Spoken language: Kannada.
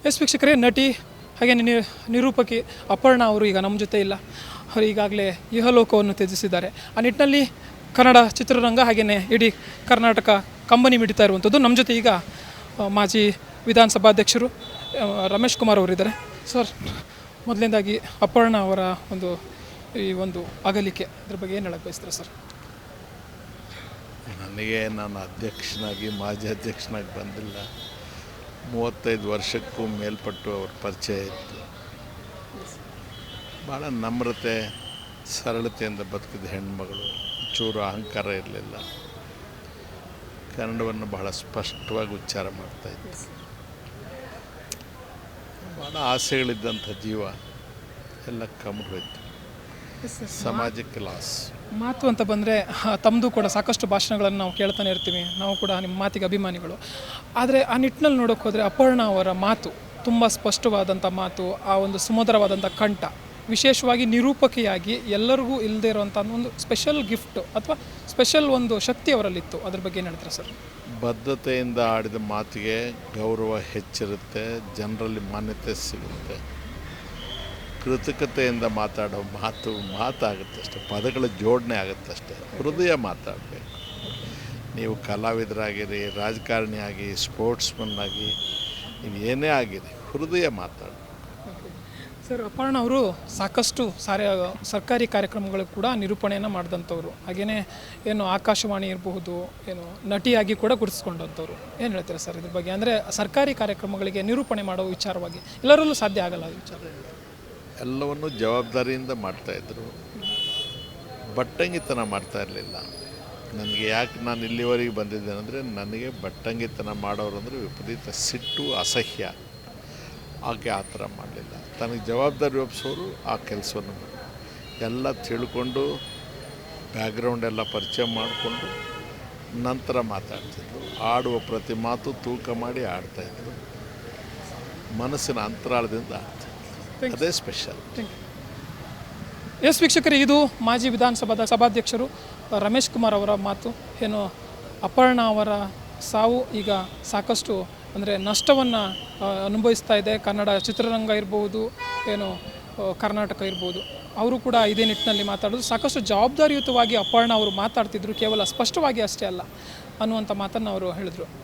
ಎಸ್ ವೀಕ್ಷಕರೇ, ನಟಿ ಹಾಗೆ ನಿರೂಪಕಿ ಅಪರ್ಣಾ ಅವರು ಈಗ ನಮ್ಮ ಜೊತೆ ಇಲ್ಲ. ಅವರು ಈಗಾಗಲೇ ಇಹಲೋಕವನ್ನು ತ್ಯಜಿಸಿದ್ದಾರೆ. ಆ ನಿಟ್ಟಿನಲ್ಲಿ ಕನ್ನಡ ಚಿತ್ರರಂಗ ಹಾಗೆಯೇ ಇಡೀ ಕರ್ನಾಟಕ ಕಂಬನಿ ಮಿಡಿತಾ ಇರುವಂಥದ್ದು. ನಮ್ಮ ಜೊತೆ ಈಗ ಮಾಜಿ ವಿಧಾನಸಭಾಧ್ಯಕ್ಷರು ರಮೇಶ್ ಕುಮಾರ್ ಅವರಿದ್ದಾರೆ. ಸರ್, ಮೊದಲನೇದಾಗಿ ಅಪರ್ಣಾ ಅವರ ಈ ಒಂದು ಅಗಲಿಕೆ, ಅದ್ರ ಬಗ್ಗೆ ಏನು ಹೇಳಕ್ಕೆ ಬಯಸ್ತಾರೆ ಸರ್? ನನಗೆ ನಾನು ಅಧ್ಯಕ್ಷನಾಗಿ ಮಾಜಿ ಅಧ್ಯಕ್ಷನಾಗಿ ಬಂದಿಲ್ಲ. 35 ವರ್ಷಕ್ಕೂ ಮೇಲ್ಪಟ್ಟು ಅವ್ರ ಪರಿಚಯ ಇತ್ತು. ಭಾಳ ನಮ್ರತೆ ಸರಳತೆಯಿಂದ ಬದುಕಿದ ಹೆಣ್ಮಗಳು, ಚೂರು ಅಹಂಕಾರ ಇರಲಿಲ್ಲ. ಕನ್ನಡವನ್ನು ಬಹಳ ಸ್ಪಷ್ಟವಾಗಿ ಉಚ್ಚಾರ ಮಾಡ್ತಾಯಿತ್ತು. ಭಾಳ ಆಸೆಗಳಿದ್ದಂಥ ಜೀವ ಎಲ್ಲ ಕಮ್ಮಿಗೋಯ್ತು. ಸಮಾಜಕ್ಕೆ ಲಾಸ್. ಮಾತು ಅಂತ ಬಂದರೆ ತಮ್ಮದು ಕೂಡ ಸಾಕಷ್ಟು ಭಾಷಣಗಳನ್ನು ನಾವು ಕೇಳ್ತಾನೆ ಇರ್ತೀವಿ. ನಾವು ಕೂಡ ನಿಮ್ಮ ಮಾತಿಗೆ ಅಭಿಮಾನಿಗಳು. ಆದರೆ ಆ ನಿಟ್ಟಿನಲ್ಲಿ ನೋಡೋಕೆ ಹೋದರೆ ಅಪರ್ಣಾ ಅವರ ಮಾತು ತುಂಬ ಸ್ಪಷ್ಟವಾದಂಥ ಮಾತು, ಆ ಒಂದು ಸುಮಧುರವಾದಂಥ ಕಂಠ, ವಿಶೇಷವಾಗಿ ನಿರೂಪಕಿಯಾಗಿ ಎಲ್ಲರಿಗೂ ಇಲ್ಲದೇ ಇರುವಂಥ ಒಂದು ಸ್ಪೆಷಲ್ ಗಿಫ್ಟ್ ಅಥವಾ ಸ್ಪೆಷಲ್ ಒಂದು ಶಕ್ತಿ ಅವರಲ್ಲಿತ್ತು. ಅದ್ರ ಬಗ್ಗೆ ಏನು ಹೇಳ್ತಾರೆ ಸರ್? ಬದ್ಧತೆಯಿಂದ ಆಡಿದ ಮಾತಿಗೆ ಗೌರವ ಹೆಚ್ಚಿರುತ್ತೆ, ಜನರಲ್ಲಿ ಮಾನ್ಯತೆ ಸಿಗುತ್ತೆ. ಕೃತಕತೆಯಿಂದ ಮಾತಾಡೋ ಮಾತಾಗುತ್ತಷ್ಟೆ, ಪದಗಳ ಜೋಡಣೆ ಆಗುತ್ತಷ್ಟೆ. ಹೃದಯ ಮಾತಾಡಬೇಕು. ನೀವು ಕಲಾವಿದರಾಗಿರಿ, ರಾಜಕಾರಣಿ ಆಗಿ, ಸ್ಪೋರ್ಟ್ಸ್ಮನ್ ಆಗಿ, ನೀವು ಏನೇ ಆಗಿರಿ, ಹೃದಯ ಮಾತಾಡಿ. ಸರ್, ಅಪರ್ಣಾ ಅವರು ಸಾಕಷ್ಟು ಸರ್ಕಾರಿ ಕಾರ್ಯಕ್ರಮಗಳು ಕೂಡ ನಿರೂಪಣೆಯನ್ನು ಮಾಡಿದಂಥವ್ರು. ಹಾಗೆಯೇ ಏನು ಆಕಾಶವಾಣಿ ಇರಬಹುದು, ಏನು ನಟಿಯಾಗಿ ಕೂಡ ಗುರುತಿಸ್ಕೊಂಡಂಥವ್ರು. ಏನು ಹೇಳ್ತಾರೆ ಸರ್ ಇದ್ರ ಬಗ್ಗೆ? ಅಂದರೆ ಸರ್ಕಾರಿ ಕಾರ್ಯಕ್ರಮಗಳಿಗೆ ನಿರೂಪಣೆ ಮಾಡೋ ವಿಚಾರವಾಗಿ ಎಲ್ಲರಲ್ಲೂ ಸಾಧ್ಯ ಆಗಲ್ಲ ಆ ವಿಚಾರ. ಎಲ್ಲವನ್ನು ಜವಾಬ್ದಾರಿಯಿಂದ ಮಾಡ್ತಾಯಿದ್ರು, ಬಟ್ಟಂಗಿತನ ಮಾಡ್ತಾ ಇರಲಿಲ್ಲ. ನನಗೆ ಯಾಕೆ ನಾನು ಇಲ್ಲಿವರೆಗೆ ಬಂದಿದ್ದೇನೆ ಅಂದರೆ, ನನಗೆ ಬಟ್ಟಂಗಿತನ ಮಾಡೋರು ಅಂದರೆ ವಿಪರೀತ ಸಿಟ್ಟು, ಅಸಹ್ಯ. ಆಕೆ ಆ ಥರ ಮಾಡಲಿಲ್ಲ. ತನಗೆ ಜವಾಬ್ದಾರಿ ಒಪ್ಪಿಸೋರು ಆ ಕೆಲಸವನ್ನು ಎಲ್ಲ ತಿಳ್ಕೊಂಡು, ಬ್ಯಾಕ್ಗ್ರೌಂಡ್ ಎಲ್ಲ ಪರಿಚಯ ಮಾಡಿಕೊಂಡು ನಂತರ ಮಾತಾಡ್ತಿದ್ರು. ಆಡುವ ಪ್ರತಿ ಮಾತು ತೂಕ ಮಾಡಿ ಆಡ್ತಾಯಿದ್ರು, ಮನಸ್ಸಿನ ಅಂತರಾಳದಿಂದ ಆಡ್ತಿದ್ರು. ಅದೇ ಸ್ಪೆಷಲ್. ಎಸ್ ವೀಕ್ಷಕರೇ, ಇದು ಮಾಜಿ ವಿಧಾನಸಭಾ ಸಭಾಧ್ಯಕ್ಷರು ರಮೇಶ್ ಕುಮಾರ್ ಅವರ ಮಾತು. ಏನು ಅಪರ್ಣಾ ಅವರ ಸಾವು ಈಗ ಸಾಕಷ್ಟು ಅಂದರೆ ನಷ್ಟವನ್ನು ಅನುಭವಿಸ್ತಾ ಇದೆ. ಕನ್ನಡ ಚಿತ್ರರಂಗ ಇರ್ಬೋದು, ಏನು ಕರ್ನಾಟಕ ಇರ್ಬೋದು, ಅವರು ಕೂಡ ಇದೇ ನಿಟ್ಟಿನಲ್ಲಿ ಮಾತಾಡೋದು. ಸಾಕಷ್ಟು ಜವಾಬ್ದಾರಿಯುತವಾಗಿ ಅಪರ್ಣಾ ಅವರು ಮಾತಾಡ್ತಿದ್ರು, ಕೇವಲ ಸ್ಪಷ್ಟವಾಗಿ ಅಷ್ಟೇ ಅಲ್ಲ ಅನ್ನುವಂಥ ಮಾತನ್ನು ಅವರು ಹೇಳಿದರು.